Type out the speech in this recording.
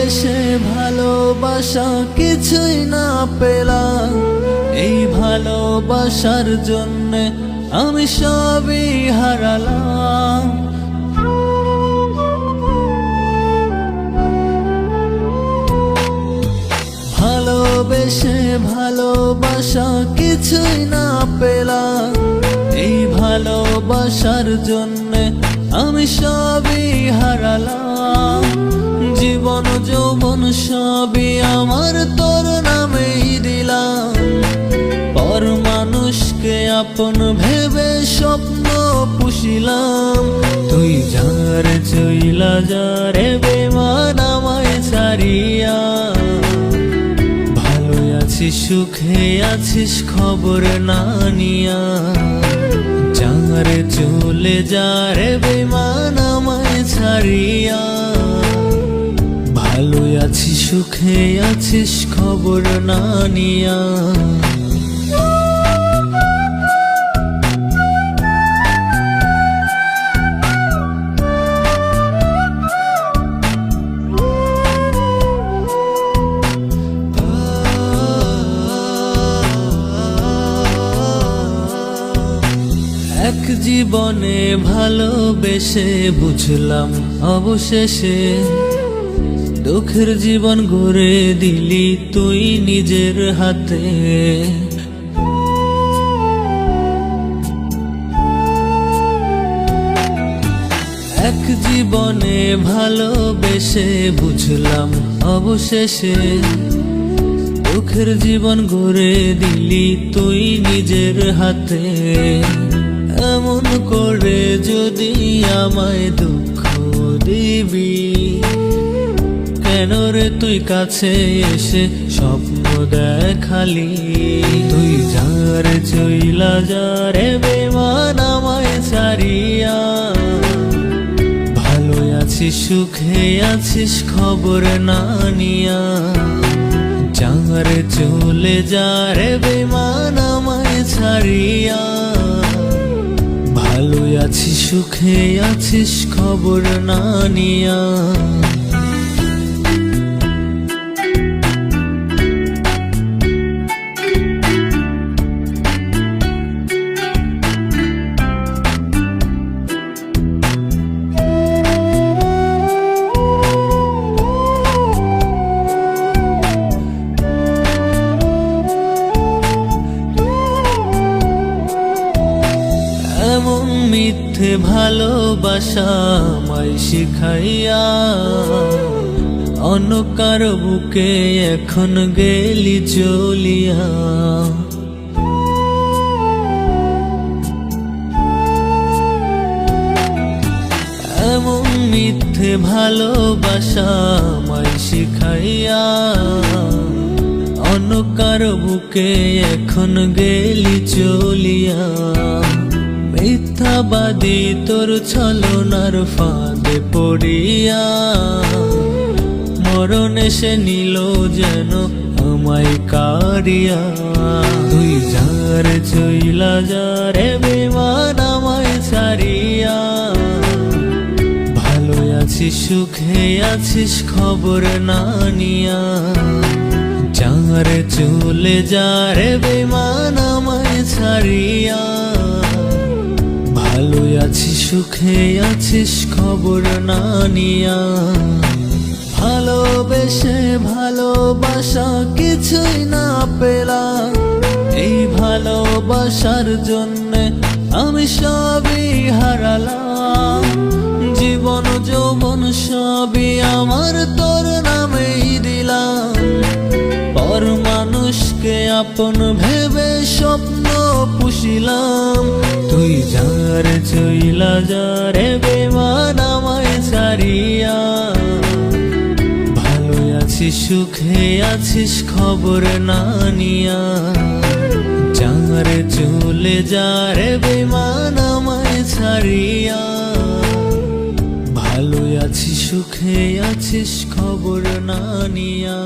ভালোবেসে ভালোবাসা কিছুই না পেলাম, এই ভালোবাসার জন্যে আমি সবই হারালাম। ভালোবেসে ভালোবাসা কিছুই না পেলাম, এই ভালোবাসার জন্যে আমি সবই হারালাম। জীবন যৌবন সবই আমার তোর নামেই দিলাম, পর মানুষকে আপন ভেবে স্বপ্ন পুষিলাম। তুই যার চইলা যারে বেমান আমায় ছাড়িয়া, ভালো আছিস সুখে আছিস খবর না নিয়া, যারে চলে যারে বেমান আমায় ছাড়িয়া, ভালো আছিস সুখে আছিস খবর না নিয়া। এক জীবনে ভালোবেসে বুঝলাম অবশেষে, দুঃখের জীবন গড়ে দিলি তুই নিজের হাতে। এক জীবনে ভালোবেসে বুঝলাম অবশেষে, দুঃখের জীবন গড়ে দিলি তুই নিজের হাতে। এমন করে যদি আমায় দুঃখ দিবি, কেন রে তুই কাছে এসে স্বপ্ন দেখালি? তুই যার চইলা যারে বেমান আমায় ছাড়িয়া, ভালো আছিস সুখে আছিস খবর না নিয়া, যার চলে যারে বেমান আমায় ছাড়িয়া, ভালো আছিস সুখে আছিস খবর না নিয়া। এমন মিথ্যে ভালোবাসা আমায় শিখাইয়া, অন্য কারো বুকে এখন গেলি চলিয়া। এমন মিথ্যে ভালোবাসা আমায় শিখাইয়া, অন্য কারো বুকে এখন গেলি চলিয়া। মিথ্যাবাদী তোর ছলনার ফাঁদে পড়িয়া, মরণ এসে নিল যেন আমায় কারিয়া। তুই যার চইলা যারে বেমান আমায় ছাড়িয়া, ভালো আছিস সুখে আছিস খবর না নিয়া, যার চলে যারে বেমান আমায় ছাড়িয়া, ভালো আছিস সুখে আছিস খবর না নিয়া। ভালোবেসে ভালোবাসা কিছুই না পেলাম, এই ভালোবাসার জন্যে আমি সবই হারালাম। জীবন যৌবন সবই আমার তোর নামেই দিলাম, পর মানুষকে আপন ভেবে স্বপ্ন পুষিলাম। তুই যার চইলা যারে বেমান আমায় ছাড়িয়া, ভালো আছিস সুখে আছিস খবর না নিয়া, যার চলে যারে বেমান আমায় ছাড়িয়া, ভালো আছিস সুখে আছিস খবর না নিয়া।